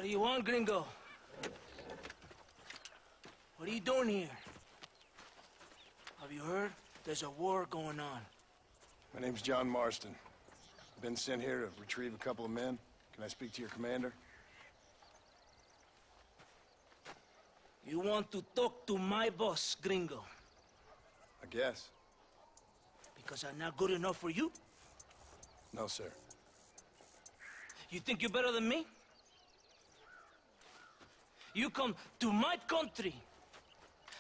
What do you want, gringo? What are you doing here? Have you heard? There's a war going on. My name's John Marston. I've been sent here to retrieve a couple of men. Can I speak to your commander? You want to talk to my boss, gringo? I guess. Because I'm not good enough for you? No, sir. You think you're better than me? You come to my country,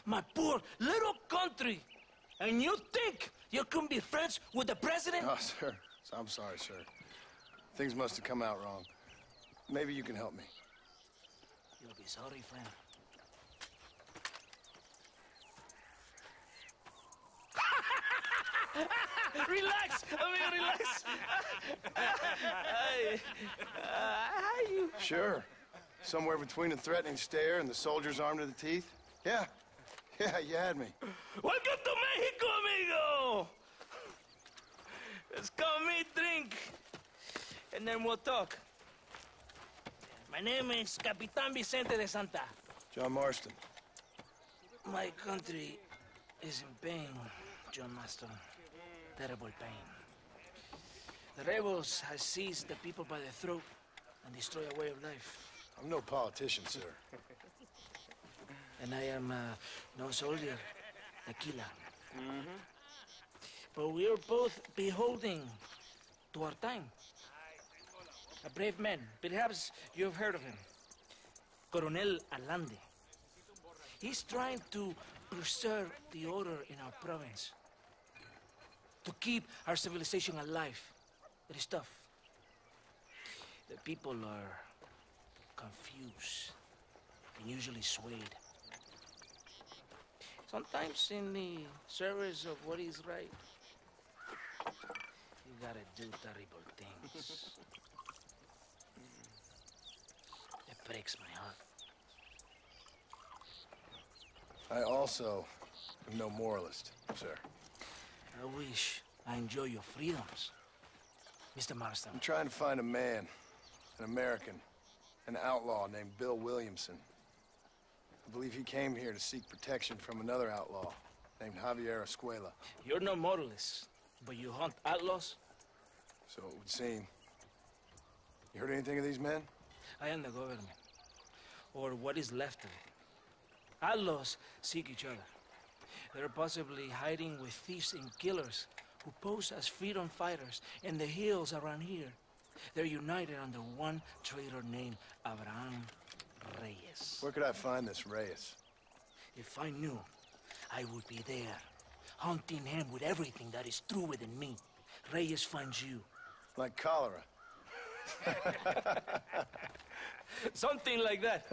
my poor little country, and you think you can be friends with the president? No, sir. I'm sorry, sir. Things must have come out wrong. Maybe you can help me. You'll be sorry, friend. Relax, amigo, relax. Sure. Somewhere between a threatening stare and the soldier's armed to the teeth? Yeah. Yeah, you had me. Welcome to Mexico, amigo! Let's come eat, drink, and then we'll talk. My name is Capitan Vicente de Santa. John Marston. My country is in pain, John Marston. Terrible pain. The rebels have seized the people by the throat and destroyed a way of life. I'm no politician, sir. And I am no soldier, tequila. But we are both beholding to our time. A brave man, perhaps you've heard of him. Coronel Allende. He's trying to preserve the order in our province. To keep our civilization alive. It is tough. The people are confused and usually swayed. Sometimes in the service of what is right, you gotta do terrible things. It breaks my heart. I also am no moralist, sir. I wish I enjoy your freedoms, Mr. Marston. I'm trying to find a man, an American, an outlaw named Bill Williamson. I believe he came here to seek protection from another outlaw named Javier Escuela. You're no moralist, but you hunt outlaws? So it would seem. You heard anything of these men? I am the government, or what is left of it. Outlaws seek each other. They're possibly hiding with thieves and killers who pose as freedom fighters in the hills around here. They're united under one traitor named Abraham Reyes. Where could I find this Reyes? If I knew, I would be there, hunting him with everything that is true within me. Reyes finds you. Like cholera. Something like that.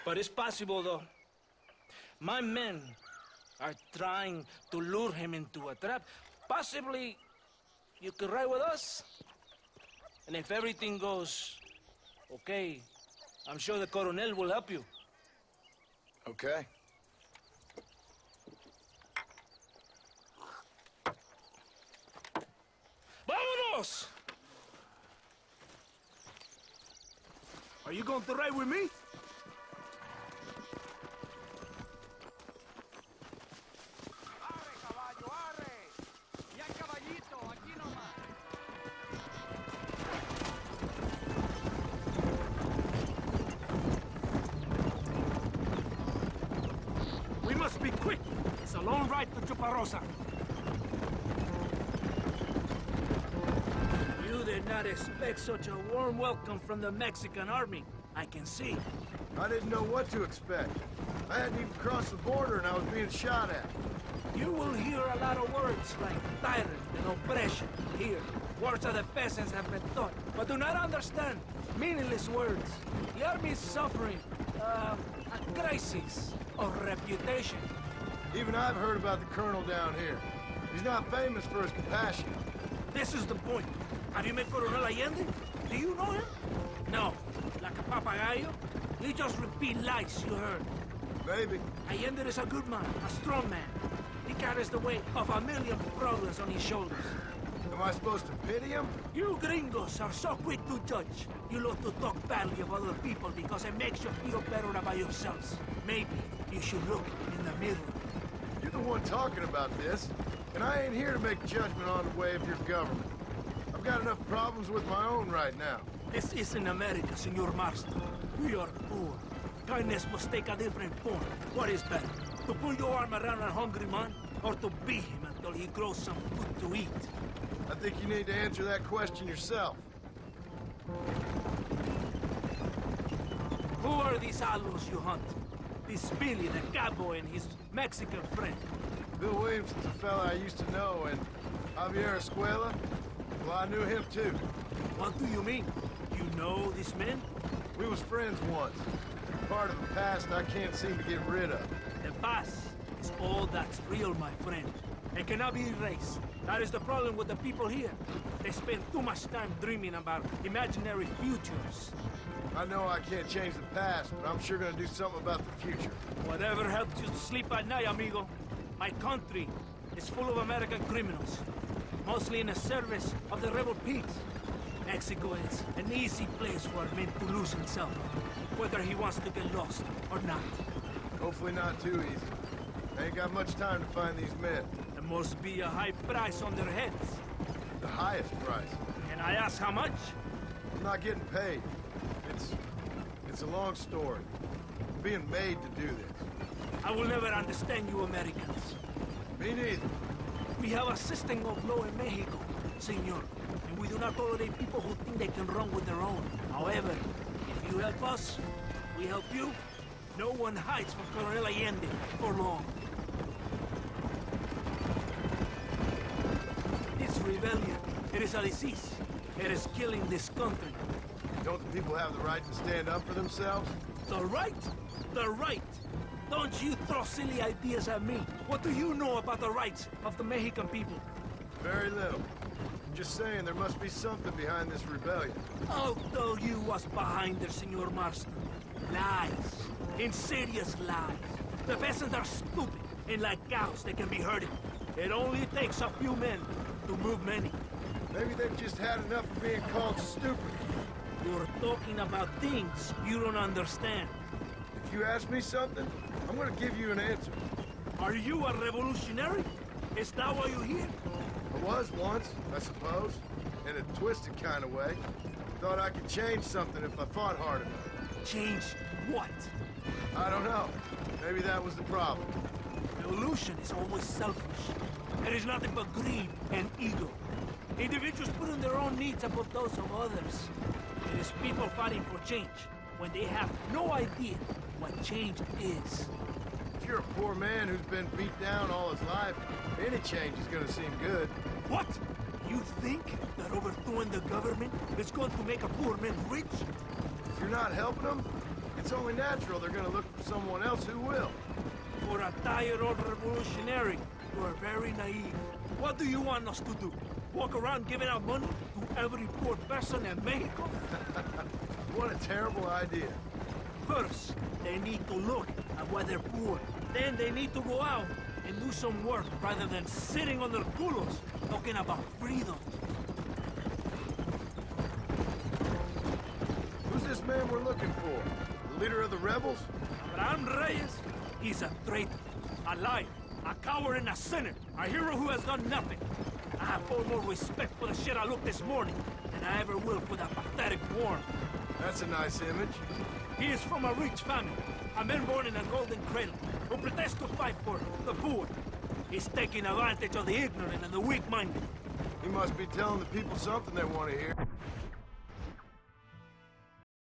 But it's possible, though. My men are trying to lure him into a trap. Possibly, you could ride with us. And if everything goes okay, I'm sure the Coronel will help you. Okay. Vámonos! Are you going to ride with me? We must be quick. It's a long ride to Chuparosa. You did not expect such a warm welcome from the Mexican army, I can see. I didn't know what to expect. I hadn't even crossed the border and I was being shot at. You will hear a lot of words like tyrant and oppression here. Words that the peasants have been taught, but do not understand. Meaningless words. The army is suffering a crisis of reputation. Even I've heard about the colonel down here. He's not famous for his compassion. This is the point. Have you met Coronel Allende? Do you know him? No. Like a papagayo? He just repeat lies you heard. Maybe. Allende is a good man, a strong man. He carries the weight of 1,000,000 problems on his shoulders. Am I supposed to pity him? You gringos are so quick to judge. You love to talk badly of other people because it makes you feel better about yourselves. Maybe you should look in the mirror. You're the one talking about this, and I ain't here to make judgment on the way of your government. I've got enough problems with my own right now. This isn't America, Senor Marston. We are poor. Kindness must take a different form. What is better? To put your arm around a hungry man, or to beat him until he grows some food to eat? I think you need to answer that question yourself. Who are these outlaws you hunt? This Billy, the cowboy, and his Mexican friend. Bill Williamson's a fella I used to know, and Javier Escuela, well, I knew him too. What do you mean? You know these men? We was friends once. Part of the past I can't seem to get rid of. The past is all that's real, my friend. It cannot be erased. That is the problem with the people here. They spend too much time dreaming about imaginary futures. I know I can't change the past, but I'm sure gonna do something about the future. Whatever helps you to sleep at night, amigo. My country is full of American criminals, mostly in the service of the rebel pigs. Mexico is an easy place for a man to lose himself, whether he wants to get lost or not. Hopefully not too easy. I ain't got much time to find these men. There must be a high price on their heads. The highest price. Can I ask how much? I'm not getting paid. It's a long story. I'm being made to do this. I will never understand you Americans. Me neither. We have a system of law in Mexico, senor, and we do not tolerate people who think they can run with their own. However, if you help us, we help you. No one hides from Colonel Allende for long. This rebellion, it is a disease. It is killing this country. Don't the people have the right to stand up for themselves? The right? The right! Don't you throw silly ideas at me. What do you know about the rights of the Mexican people? Very little. I'm just saying there must be something behind this rebellion. I'll tell you what's behind there, Senor Marston. Lies. Insidious lies. The peasants are stupid, and like cows, they can be herded. It only takes a few men to move many. Maybe they've just had enough of being called stupid. You're talking about things you don't understand. If you ask me something, I'm gonna give you an answer. Are you a revolutionary? Is that why you're here? I was once, I suppose. In a twisted kind of way. Thought I could change something if I fought hard enough. Change what? I don't know. Maybe that was the problem. Revolution is always selfish. It is nothing but greed and ego. Individuals putting their own needs above those of others. It is people fighting for change when they have no idea what change is. If you're a poor man who's been beat down all his life, any change is gonna seem good. What? You think that overthrowing the government is going to make a poor man rich? If you're not helping them, it's only natural they're gonna look for someone else who will. For a tired old revolutionary, you are very naive. What do you want us to do? Walk around giving out money to every poor person in Mexico? What a terrible idea. First, they need to look at why they're poor. Then they need to go out and do some work rather than sitting on their culos talking about freedom. Who's this man we're looking for? The leader of the rebels? Abraham Reyes, he's a traitor, a liar, a coward and a sinner, a hero who has done nothing. I have far more respect for the shit I looked this morning than I ever will for that pathetic worm. That's a nice image. He is from a rich family, a man born in a golden cradle, who pretends to fight for the poor. He's taking advantage of the ignorant and the weak-minded. He must be telling the people something they want to hear.